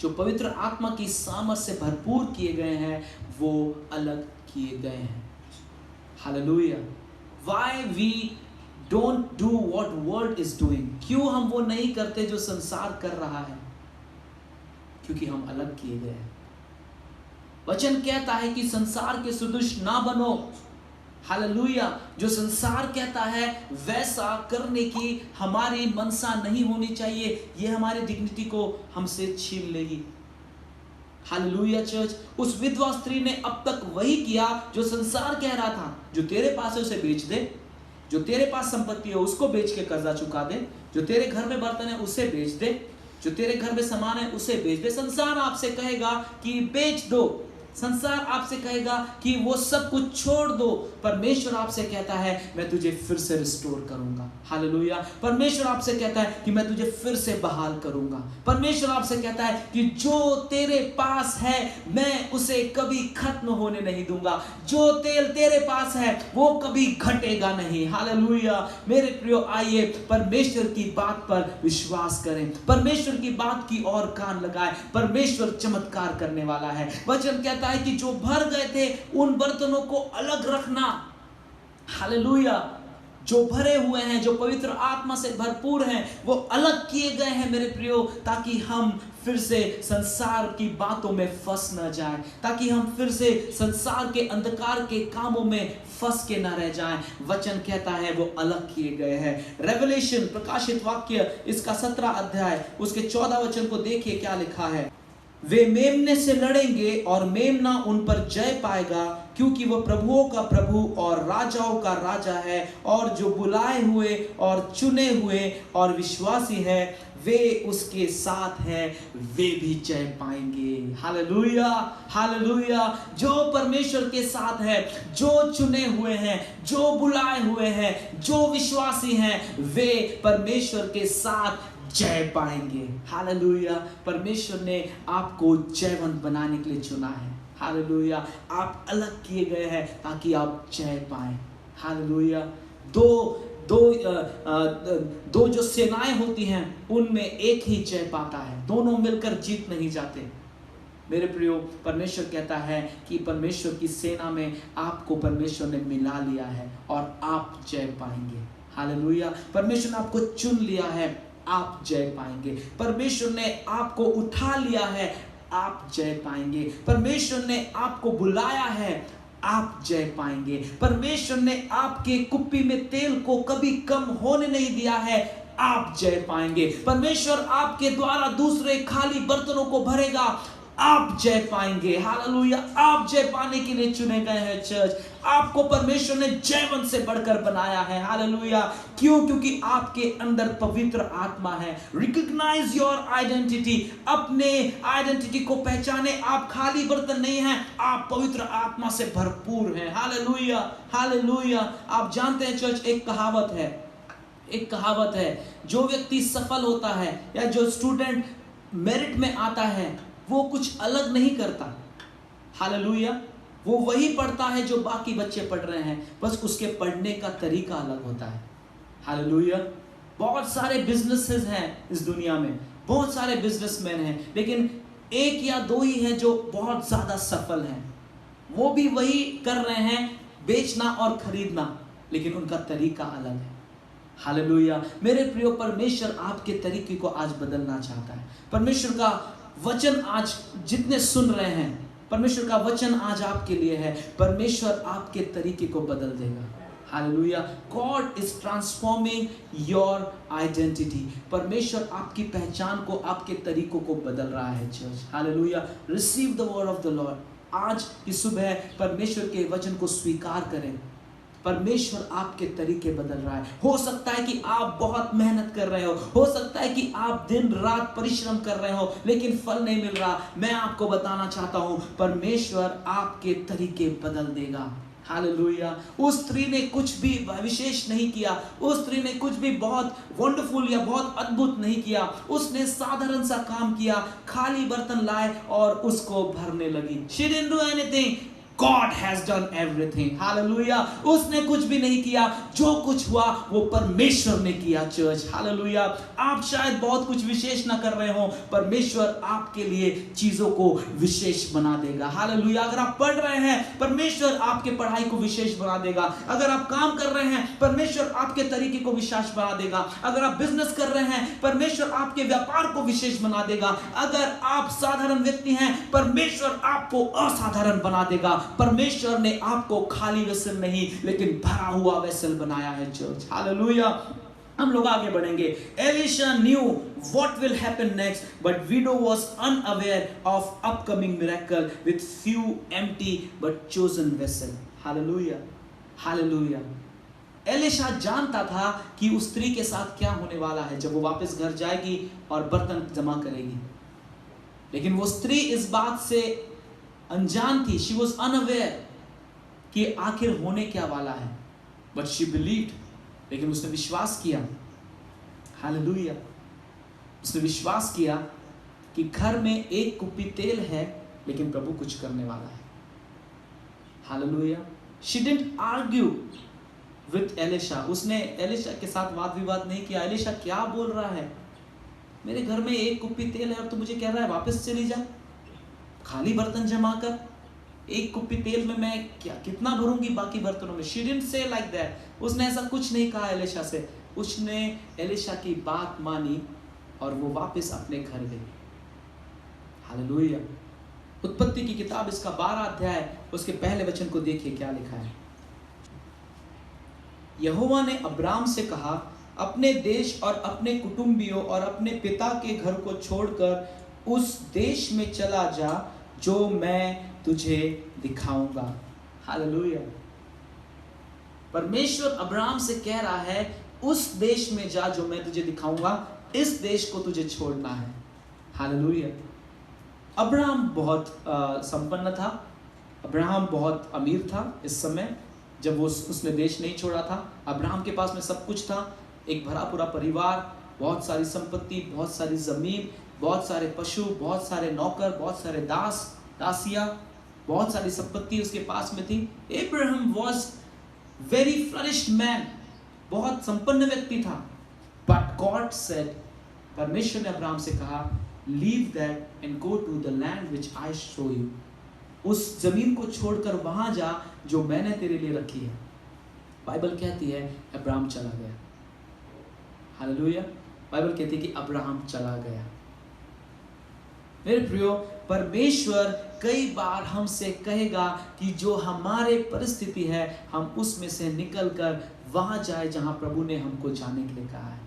S1: जो पवित्र आत्मा की सामर्थ से भरपूर किए गए हैं वो अलग किए गए हैं। Hallelujah. Why we don't do what world is doing? क्यों हम वो नहीं करते जो संसार कर रहा है? क्योंकि हम अलग किए गए हैं। वचन कहता है कि संसार के सदृश ना बनो। हालेलुया। जो संसार कहता है वैसा करने की हमारी मनसा नहीं होनी चाहिए। ये हमारी डिग्निटी को हमसे छीन लेगी। Hallelujah church. उस विधवा स्त्री ने अब तक वही किया जो संसार कह रहा था। जो तेरे पास है उसे बेच दे, जो तेरे पास संपत्ति है उसको बेच के कर्जा चुका दे, जो तेरे घर में बर्तन है उसे बेच दे, जो तेरे घर में सामान है उसे बेच दे। संसार आपसे कहेगा कि बेच दो, संसार आपसे कहेगा कि वो सब कुछ छोड़ दो। परमेश्वर आपसे कहता है मैं तुझे फिर से रिस्टोर करूंगा। हालेलुया। परमेश्वर आपसे कहता है कि मैं तुझे फिर से बहाल करूंगा। परमेश्वर आपसे कहता है कि जो तेरे पास है मैं उसे कभी खत्म होने नहीं दूंगा। जो तेल तेरे पास है वो कभी घटेगा नहीं। हालेलुया। मेरे प्रियो, आइए परमेश्वर की बात पर विश्वास करें, परमेश्वर की बात की ओर कान लगाएं। परमेश्वर चमत्कार करने वाला है। वचन कहता है कि जो भर गए थे उन बर्तनों को अलग रखना। हालेलुया। जो भरे हुए हैं, जो पवित्र आत्मा से भरपूर हैं, वो अलग किए गए हैं मेरे प्रियो, ताकि हम फिर से संसार की बातों में फंस न जाएं, ताकि हम फिर से संसार के अंधकार के कामों में फंस के न रह जाएं। वचन कहता है वो अलग किए गए हैं। रेवलेशन, प्रकाशित वाक्य, इसका 17 अध्याय उसके 14 वचन को देखिए क्या लिखा है। वे मेमने से लड़ेंगे और मेमना उन पर जय पाएगा, क्योंकि वह प्रभुओं का प्रभु और राजाओं का राजा है, और जो बुलाए हुए और चुने हुए और विश्वासी है वे उसके साथ हैं, वे भी जय पाएंगे। Hallelujah, hallelujah. जो परमेश्वर के साथ है, जो चुने हुए हैं, जो बुलाए हुए हैं, जो विश्वासी हैं, वे परमेश्वर के साथ जय पाएंगे। हालेलुया। परमेश्वर ने आपको जयवंत बनाने के लिए चुना है। हालेलुया। आप अलग किए गए हैं ताकि आप जय पाएं। हालेलुया। दो दो दो जो सेनाएं होती हैं उनमें एक ही जय पाता है, दोनों मिलकर जीत नहीं जाते। मेरे प्रियो, परमेश्वर कहता है कि परमेश्वर की सेना में आपको परमेश्वर ने मिला लिया है और आप जय पाएंगे। हालेलुया। परमेश्वर ने आपको चुन लिया है, आप जय पाएंगे। परमेश्वर ने आपको उठा लिया है, आप जय पाएंगे। परमेश्वर ने आपको बुलाया है, आप जय पाएंगे। परमेश्वर ने आपके कुप्पी में तेल को कभी कम होने नहीं दिया है, आप जय पाएंगे। परमेश्वर आपके द्वारा दूसरे खाली बर्तनों को भरेगा, आप जय पाएंगे। हालेलुया। आप जय पाने के लिए चुने गए हैं चर्च। आपको परमेश्वर ने जयवंत से बढ़कर बनाया है। हालेलुया। क्यों? क्योंकि आपके अंदर पवित्र आत्मा है। Recognise your identity. अपने आइडेंटिटी को पहचाने। आप खाली बर्तन नहीं हैं, आप पवित्र आत्मा से भरपूर हैं। Hallelujah, hallelujah. आप जानते हैं चर्च, एक कहावत है, जो व्यक्ति सफल होता है या जो स्टूडेंट मेरिट में आता है वो कुछ अलग नहीं करता। हालेलुया। वो वही पढ़ता है जो बाकी बच्चे पढ़ रहे हैं, बस उसके पढ़ने का तरीका अलग होता है। हालेलुया। बहुत सारे बिजनेसेस हैं इस दुनिया में, बहुत सारे बिजनेसमैन हैं, लेकिन एक या दो ही हैं जो बहुत ज्यादा सफल हैं। वो भी वही कर रहे हैं, बेचना और खरीदना, लेकिन उनका तरीका अलग है। हालेलुया। मेरे प्रियो, परमेश्वर आपके तरीके को आज बदलना चाहता है। परमेश्वर का वचन आज जितने सुन रहे हैं, परमेश्वर का वचन आज आपके लिए है। परमेश्वर आपके तरीके को बदल देगा। Hallelujah. God is transforming your identity. परमेश्वर आपकी पहचान को, आपके तरीकों को बदल रहा है church. Hallelujah. Receive the word of the Lord. आज की सुबह परमेश्वर के वचन को स्वीकार करें। परमेश्वर आपके तरीके बदल रहा है। हो सकता है कि आप बहुत मेहनत कर रहे हो सकता है कि आप दिन रात परिश्रम कर रहे हो, लेकिन फल नहीं मिल रहा। मैं आपको बताना चाहता हूं, परमेश्वर आपके तरीके बदल देगा। हालेलुया। उस स्त्री ने कुछ भी विशेष नहीं किया, उस स्त्री ने कुछ भी बहुत वंडरफुल या बहुत अद्भुत नहीं किया। उसने साधारण सा काम किया, खाली बर्तन लाए और उसको भरने लगी। She didn't do anything. God has done everything. Hallelujah. उसने कुछ भी नहीं किया, जो कुछ हुआ वो परमेश्वर ने किया चर्च। हालेलुया। आप शायद बहुत कुछ विशेष ना कर रहे हो, परमेश्वर आपके लिए चीजों को विशेष बना देगा। हालेलुया। अगर आप पढ़ रहे हैं, परमेश्वर आपके पढ़ाई को विशेष बना देगा। अगर आप काम कर रहे हैं, परमेश्वर आपके तरीके को विशेष बना देगा। अगर आप बिजनेस कर रहे हैं, परमेश्वर आपके व्यापार को विशेष बना देगा। अगर आप साधारण व्यक्ति हैं, परमेश्वर आपको असाधारण बना देगा। परमेश्वर ने आपको खाली वेसल नहीं, लेकिन भरा हुआ वेसल बनाया है चर्च। हालेलुया। हम लोग आगे बढ़ेंगे। Elisha new what will happen next, but widow was unaware of upcoming miracle with few empty but chosen vessel. Hallelujah, hallelujah. Elisha जानता था कि उस स्त्री के साथ क्या होने वाला है जब वो वापस घर जाएगी और बर्तन जमा करेगी, लेकिन वो स्त्री इस बात से अनजान थी। She was unaware कि आखिर होने क्या वाला है, but she believed, लेकिन उसने विश्वास किया। हालेलुया। उसने विश्वास किया कि घर में एक कुप्पी तेल है, लेकिन प्रभु कुछ करने वाला है। Hallelujah. She didn't argue with Elisha. उसने एलिशा के साथ वाद विवाद नहीं किया। एलिशा क्या बोल रहा है, मेरे घर में एक कुप्पी तेल है और तू मुझे कह रहा है वापस चली जा, खाली बर्तन जमा कर, एक कुप्पी तेल में मैं कितना भरूंगी बाकी बर्तनों में। She didn't say like that. उसने ऐसा कुछ नहीं कहा एलिशा से। उसने एलिशा की बात मानी और वो वापस अपने घर गई। हालेलुया। उत्पत्ति की किताब इसका 12 अध्याय उसके पहले वचन को देखिए क्या लिखा है। यहोवा ने अब्राम से कहा, अपने देश और अपने कुटुंबियों और अपने पिता के घर को छोड़कर उस देश में चला जा जो मैं तुझे दिखाऊंगा। हालेलुया। परमेश्वर अब्राम से कह रहा है, उस देश में जा जो मैं तुझे दिखाऊंगा। इस देश को तुझे छोड़ना है। हालेलुया। अब्राहम बहुत संपन्न था, अब्राहम बहुत अमीर था इस समय जब वो उसने देश नहीं छोड़ा था। अब्राहम के पास में सब कुछ था, एक भरा पूरा परिवार, बहुत सारी संपत्ति, बहुत सारी जमीन, बहुत सारे पशु, बहुत सारे नौकर, बहुत सारे दास दासियां, बहुत सारी संपत्ति उसके पास में थी। Abraham was very flourished man, बहुत संपन्न व्यक्ति था। बट गॉड सेड, परमेश्वर ने अब्राहम से कहा, leave that and go to the land which I show you. उस जमीन को छोड़कर वहां जा जो मैंने तेरे लिए रखी है। बाइबल कहती है अब्राहम चला गया। हालेलुया। बाइबल कहती है कि अब्राहम चला गया। मेरे प्रियो, परमेश्वर कई बार हमसे कहेगा कि जो हमारे परिस्थिति है हम उसमें से निकलकर वहां जाए जहां प्रभु ने हमको जाने के लिए कहा है।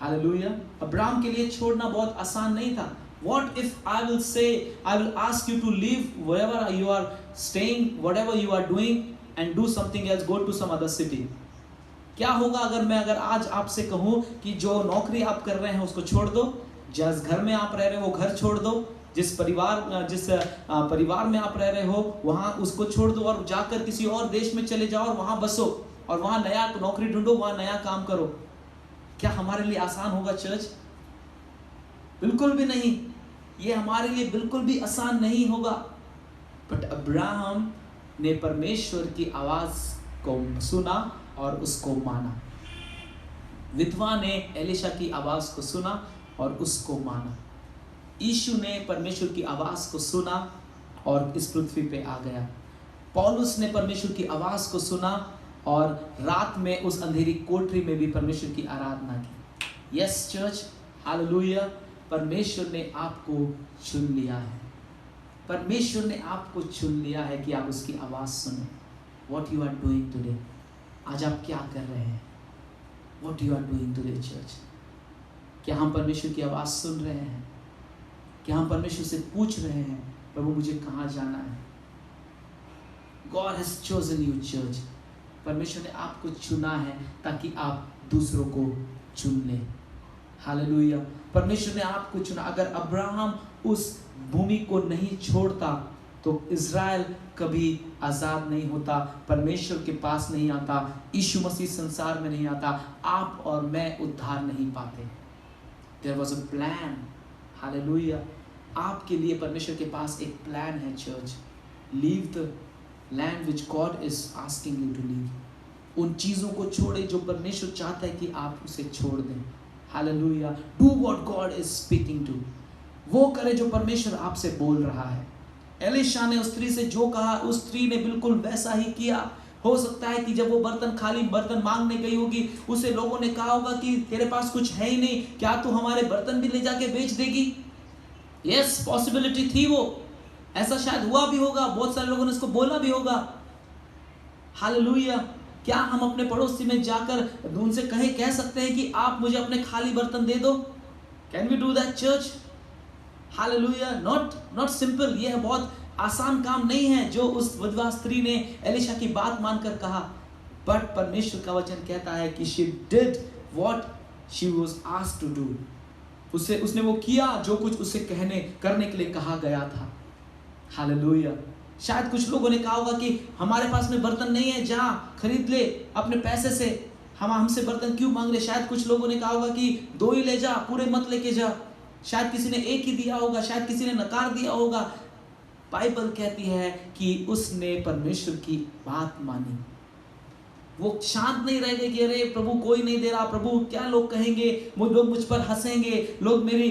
S1: हालेलुया। अब्राहम के लिए छोड़ना बहुत आसान नहीं था। What if I will say, I will ask you to leave wherever you are staying, whatever you are doing and do something else, go to some other city? क्या होगा अगर आज आपसे कहूं कि जो नौकरी आप कर रहे हैं उसको छोड़ दो, जिस घर में आप रह रहे हो वो घर छोड़ दो, जिस परिवार में आप रह रहे हो वहां उसको छोड़ दो और जाकर किसी और देश में चले जाओ और वहां बसो और वहां नया नौकरी ढूंढो, वहां नया काम करो। क्या हमारे लिए आसान होगा चर्च? बिल्कुल भी नहीं। ये हमारे लिए बिल्कुल भी आसान नहीं होगा। बट अब्राहम ने परमेश्वर की आवाज को सुना और उसको माना। विधवा ने एलिशा की आवाज को सुना और उसको माना। यीशु ने परमेश्वर की आवाज को सुना और इस पृथ्वी पे आ गया। पौलुस ने परमेश्वर की आवाज को सुना और रात में उस अंधेरी कोठरी में भी परमेश्वर की आराधना की। Yes church, hallelujah. परमेश्वर ने आपको चुन लिया है। परमेश्वर ने आपको चुन लिया है कि आप उसकी आवाज सुने। What you are doing today? आज आप क्या कर रहे हैं? What you are doing today church? क्या हम परमेश्वर की आवाज सुन रहे हैं? क्या हम परमेश्वर से पूछ रहे हैं प्रभु मुझे कहाँ जाना है? God has chosen you church. परमेश्वर ने आपको चुना है ताकि आप दूसरों को चुन लें। हालेलुया। परमेश्वर ने आपको चुना। अगर अब्राहम उस भूमि को नहीं छोड़ता तो इज़राइल कभी आजाद नहीं होता, परमेश्वर के पास नहीं आता, यीशु मसीह संसार में नहीं आता, आप और मैं उद्धार नहीं पाते। There was a plan. Hallelujah. आपके लिए परमेश्वर के पास एक प्लान है church. Leave the land which God is asking you to leave. उन चीजों को छोड़े जो परमेश्वर चाहता है कि आप उसे छोड़ दें। Hallelujah. Do what God is speaking to. वो करे जो परमेश्वर आपसे बोल रहा है। एलिशा ने उस स्त्री से जो कहा उस स्त्री ने बिल्कुल वैसा ही किया। हो सकता है कि जब वो खाली बर्तन मांगने गई होगी उसे लोगों ने कहा होगा कि तेरे पास कुछ है ही नहीं, क्या तू हमारे बर्तन भी ले जाके बेच देगी? यस, पॉसिबिलिटी थी वो, ऐसा शायद हुआ भी होगा, बहुत सारे लोगों ने इसको बोला भी होगा। हालेलुया। क्या हम अपने पड़ोसी में जाकर उनसे कह सकते हैं कि आप मुझे अपने खाली बर्तन दे दो? Can we do that church? Hallelujah. Not simple. यह बहुत आसान काम नहीं है जो उस विधवा स्त्री ने एलिशा की बात मानकर कहा। बट परमेश्वर का वचन कहता है कि she did what she was asked to do. उसने वो किया जो कुछ उसे करने के लिए कहा गया था। हालेलुया। शायद कुछ लोगों ने कहा होगा कि हमारे पास में बर्तन नहीं है, जा खरीद ले अपने पैसे से, हमसे बर्तन क्यों मांग रहे? शायद कुछ लोगों ने कहा होगा कि 2 ही ले जा, पूरे मत लेके जा। शायद किसी ने 1 ही दिया होगा, शायद किसी ने नकार दिया होगा। बाइबल कहती है कि उसने परमेश्वर की बात मानी। वो शांत नहीं रह गई कि अरे प्रभु कोई नहीं दे रहा, प्रभु क्या लोग कहेंगे, लोग मुझ पर हंसेंगे, लोग मेरी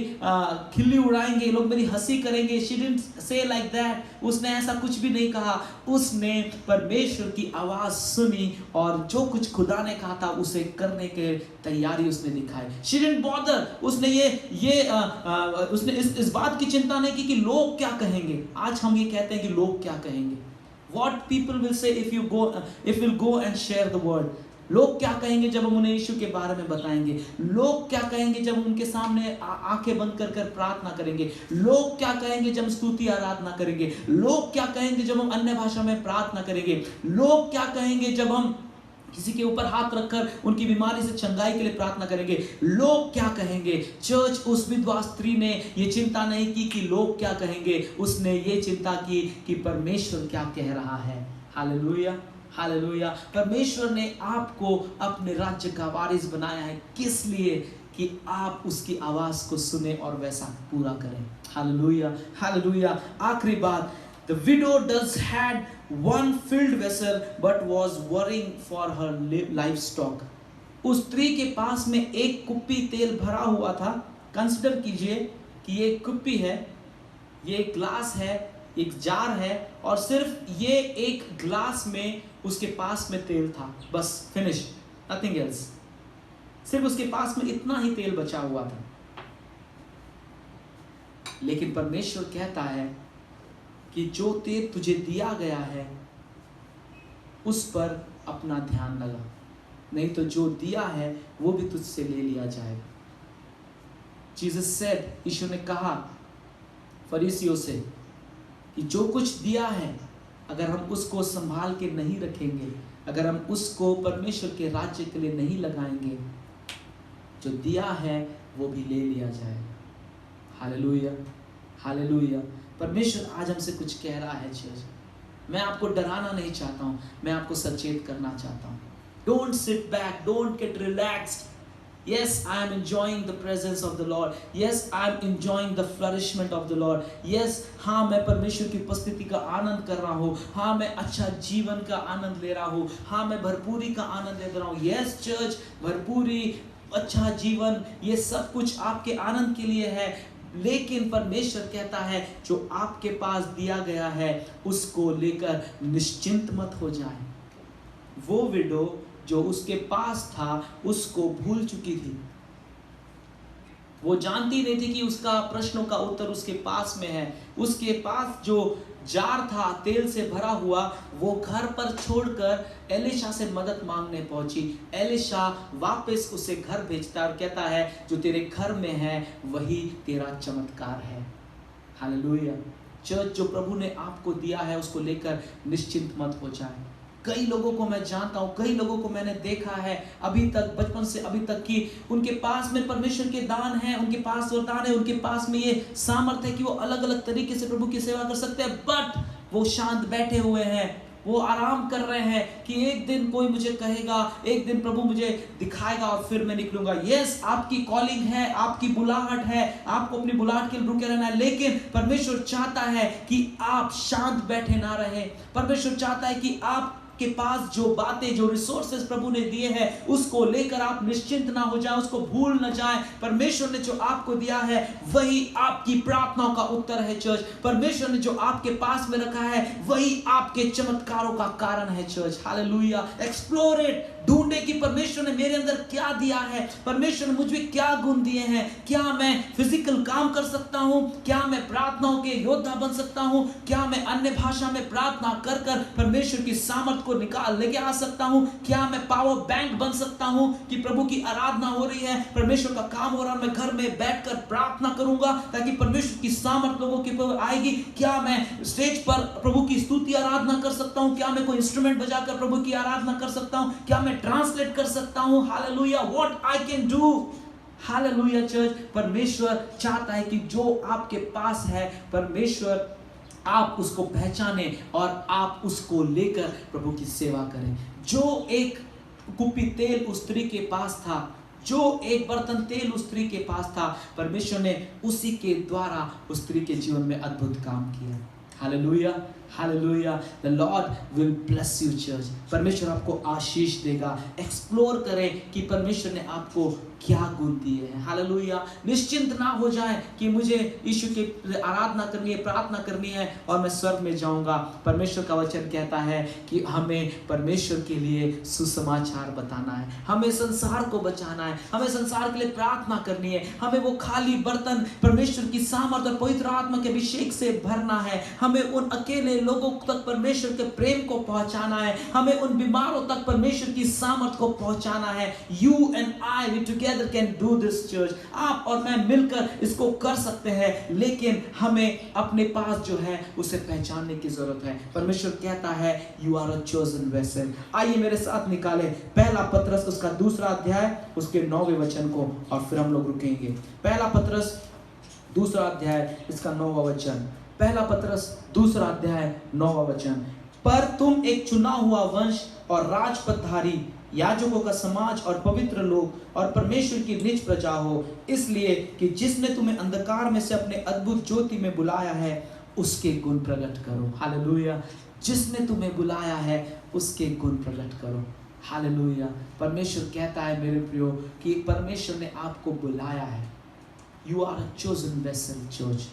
S1: खिल्ली उड़ाएंगे, लोग मेरी हंसी करेंगे। She didn't say like that. उसने ऐसा कुछ भी नहीं कहा। उसने परमेश्वर की आवाज सुनी और जो कुछ खुदा ने कहा था उसे करने के तैयारी उसने दिखाई। She didn't bother. उसने इस बात की चिंता नहीं की कि लोग क्या कहेंगे। आज हम ये कहते हैं कि लोग क्या कहेंगे। What people will say if we'll go and share the word. लोग क्या कहेंगे जब हम उन्हें यीशु के बारे में बताएंगे? लोग क्या कहेंगे जब हम उनके सामने आंखें बंद कर प्रार्थना करेंगे? लोग क्या कहेंगे जब हम स्तुति आराधना करेंगे? लोग क्या कहेंगे जब हम अन्य भाषा में प्रार्थना करेंगे? लोग क्या कहेंगे जब हम किसी के ऊपर हाथ रखकर उनकी बीमारी से चंगाई के लिए प्रार्थना करेंगे। लोग क्या कहेंगे? चर्च, उस विधवा स्त्री ने ये चिंता नहीं की कि लोग क्या कहेंगे, उसने ये चिंता की कि परमेश्वर क्या कह रहा है। Hallelujah, hallelujah. परमेश्वर ने आपको अपने राज्य का वारिस बनाया है, किस लिए? कि आप उसकी आवाज को सुने और वैसा पूरा करें। Hallelujah, hallelujah. आखिरी बात, the widow does had one filled vessel but was worrying for her livestock. उस स्त्री के पास में एक कुप्पी तेल भरा हुआ था। कंसिडर कीजिए कि ये कुप्पी है, ये एक ग्लास है, एक जार है, और सिर्फ ये एक ग्लास में उसके पास में तेल था, बस, फिनिश, नथिंग एल्स। सिर्फ उसके पास में इतना ही तेल बचा हुआ था। लेकिन परमेश्वर कहता है कि जो तेल तुझे दिया गया है उस पर अपना ध्यान लगा, नहीं तो जो दिया है वो भी तुझसे ले लिया जाएगा। जीसस सेड, यीशु ने कहा फरीसियों से कि जो कुछ दिया है अगर हम उसको संभाल के नहीं रखेंगे, अगर हम उसको परमेश्वर के राज्य के लिए नहीं लगाएंगे, जो दिया है वो भी ले लिया जाएगा। Hallelujah, hallelujah. परमेश्वर आज हमसे कुछ कह रहा है चर्च। मैं आपको डराना नहीं चाहता हूँ, मैं आपको सचेत करना चाहता हूँ। Don't sit back, don't get relaxed. Yes, I am enjoying the presence of the Lord. Yes, I am enjoying the flourishment of the Lord. Yes, हाँ, मैं परमेश्वर की उपस्थिति का आनंद कर रहा हूँ। हाँ, मैं अच्छा जीवन का आनंद ले रहा हूँ। हाँ, मैं भरपूरी का आनंद ले रहा हूँ। Yes, चर्च, भरपूरी, अच्छा जीवन, ये सब कुछ आपके आनंद के लिए है। लेकिन परमेश्वर कहता है जो आपके पास दिया गया है उसको लेकर निश्चिंत मत हो जाए। वो विडो जो उसके पास था उसको भूल चुकी थी। वो जानती नहीं थी कि उसका प्रश्नों का उत्तर उसके पास में है। उसके पास जो जार था तेल से भरा हुआ, वो घर पर छोड़कर एलिशा से मदद मांगने पहुंची। एलिशा वापस उसे घर भेजता और कहता है जो तेरे घर में है वही तेरा चमत्कार है। हालेलुया। चर्च, जो प्रभु ने आपको दिया है उसको लेकर निश्चिंत मत हो जाए। कई लोगों को मैं जानता हूं, कई लोगों को मैंने देखा है अभी तक, बचपन से अभी तक, कि उनके पास में परमेश्वर के दान हैं, उनके पास वरदान है, उनके पास में ये सामर्थ्य है कि वो अलग अलग तरीके से प्रभु की सेवा कर सकते हैं, बट वो शांत बैठे हुए हैं। वो आराम कर रहे हैं कि एक दिन कोई मुझे कहेगा, एक दिन प्रभु मुझे दिखाएगा और फिर मैं निकलूंगा। यस, आपकी कॉलिंग है, आपकी बुलाहट है, आपको अपनी बुलाहट के लिए रुके रहना है, लेकिन परमेश्वर चाहता है कि आप शांत बैठे ना रहे। परमेश्वर चाहता है कि आप के पास जो बातें, जो रिसोर्सेज प्रभु ने दिए हैं उसको लेकर आप निश्चिंत ना हो जाए, उसको भूल ना जाए। परमेश्वर ने जो आपको दिया है वही आपकी प्रार्थनाओं का उत्तर है चर्च। परमेश्वर ने जो आपके पास में रखा है वही आपके चमत्कारों का कारण है चर्च। हालेलुया। एक्सप्लोर इट, ढूंढे कि परमेश्वर ने मेरे अंदर क्या दिया है, परमेश्वर ने मुझे क्या गुण दिए हैं। क्या मैं फिजिकल काम कर सकता हूं? क्या मैं प्रार्थनाओं के योद्धा बन सकता हूं? क्या मैं अन्य भाषा में प्रार्थना कर कर परमेश्वर की सामर्थ को निकाल लेके आ सकता हूं? क्या मैं पावर बैंक बन सकता हूं कि प्रभु की आराधना हो रही है, परमेश्वर का काम हो रहा है, मैं घर में बैठकर प्रार्थना करूंगा ताकि परमेश्वर की सामर्थ लोगों के ऊपर आएगी? क्या मैं स्टेज पर प्रभु की स्तुति आराधना कर सकता हूं? क्या मैं कोई इंस्ट्रूमेंट बजाकर प्रभु की आराधना कर सकता हूं? क्या मैं ट्रांसलेट कर सकता हूं? Hallelujah, what I can do. Hallelujah church. परमेश्वर चाहता है कि जो आपके पास है परमेश्वर आप उसको पहचाने और आप उसको लेकर प्रभु की सेवा करें। जो एक कुप्पी तेल उस स्त्री के पास था, जो एक बर्तन तेल उस स्त्री के पास था, परमेश्वर ने उसी के द्वारा उस स्त्री के जीवन में अद्भुत काम किया। Hallelujah, hallelujah. The Lord will bless you church. परमेश्वर आपको आशीष देगा। एक्सप्लोर करें कि परमेश्वर ने आपको क्या गुण दिए हैं। हालेलुया। निश्चिंत ना हो जाए कि मुझे यीशु की आराधना करनी है, प्रार्थना करनी है और मैं स्वर्ग में जाऊंगा। परमेश्वर का वचन कहता है कि हमें परमेश्वर के लिए सुसमाचार बताना है, हमें संसार को बचाना है, हमें संसार के लिए प्रार्थना करनी है, हमें वो खाली बर्तन परमेश्वर की सामर्थ और पवित्र आत्मा के अभिषेक से भरना है, हमें उन अकेले लोगों तक परमेश्वर के प्रेम को पहुंचाना है, हमें उन बीमारों तक परमेश्वर की सामर्थ को पहुंचाना है। You and I together together can do this church. आप और मैं मिलकर इसको कर सकते हैं, लेकिन हमें अपने पास जो है उसे पहचानने की जरूरत है। परमेश्वर कहता है you are a chosen vessel। आइए मेरे साथ निकालें पहला पतरस उसका 2 अध्याय उसके 9वें वचन को, और फिर हम लोग रुकेंगे। पहला पतरस 2 अध्याय इसका 9वां वचन। पहला पतरस 2 अध्याय 9वां वचन। पर तुम एक चुना हुआ वंश और राजपदधारी, याजकों का समाज और पवित्र लोग और परमेश्वर की निज प्रजा हो, इसलिए कि जिसने तुम्हें अंधकार में से अपने अद्भुत ज्योति में बुलाया है उसके गुण प्रकट करो। हालेलुया। जिसने तुम्हें बुलाया है उसके गुण प्रकट करो। हालेलुया। परमेश्वर कहता है मेरे प्रियो कि परमेश्वर ने आपको बुलाया है। You are a chosen vessel church.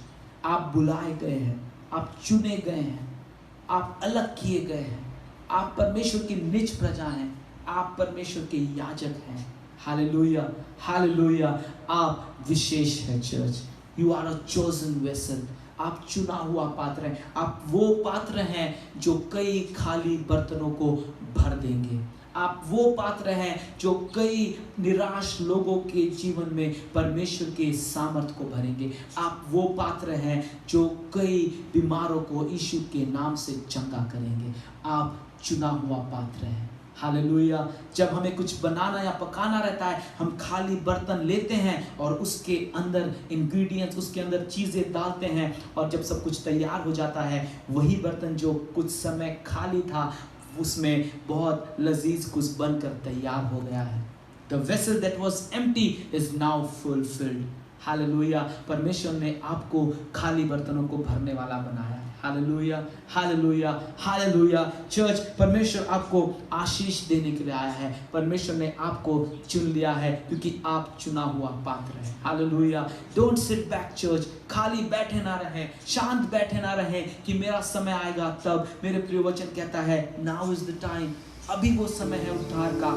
S1: आप बुलाए गए हैं, आप चुने गए हैं, आप अलग किए गए हैं, आप परमेश्वर की निज प्रजा हैं, आप परमेश्वर के याजक हैं। Hallelujah, hallelujah. आप विशेष हैं church. You are a chosen vessel. आप चुना हुआ पात्र हैं। आप वो पात्र हैं जो कई खाली बर्तनों को भर देंगे। आप वो पात्र हैं जो कई निराश लोगों के जीवन में परमेश्वर के सामर्थ को भरेंगे। आप वो पात्र हैं जो कई बीमारों को यीशु के नाम से चंगा करेंगे। आप चुना हुआ पात्र हैं। हालेलुया। जब हमें कुछ बनाना या पकाना रहता है, हम खाली बर्तन लेते हैं और उसके अंदर इंग्रेडिएंट्स, उसके अंदर चीज़ें डालते हैं, और जब सब कुछ तैयार हो जाता है, वही बर्तन जो कुछ समय खाली था उसमें बहुत लजीज कुछ बनकर तैयार हो गया है। The vessel that was empty is now fulfilled. Hallelujah. परमेश्वर ने आपको खाली बर्तनों को भरने वाला बनाया है। Hallelujah, hallelujah, hallelujah. चर्च, परमेश्वर आपको आशीष देने के लिए आया है। परमेश्वर ने आपको चुन लिया है क्योंकि आप चुना हुआ पात्र है। Hallelujah. Don't sit back church. खाली बैठे ना रहें, शांत बैठे ना रहें कि मेरा समय आएगा तब। मेरे प्रिय वचन कहता है नाउ इज द टाइम। अभी वो समय है उद्धार का,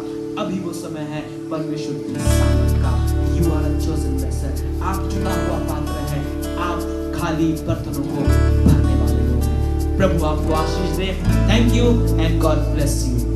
S1: अभी वो समय है परमेश्वर की सामर्थ का। You are a chosen vessel. आप चुना हुआ पात्र हैं। आप खाली बर्तनों को भरने वाले लोग हैं। प्रभु आपको आशीष दे। Thank you and God bless you.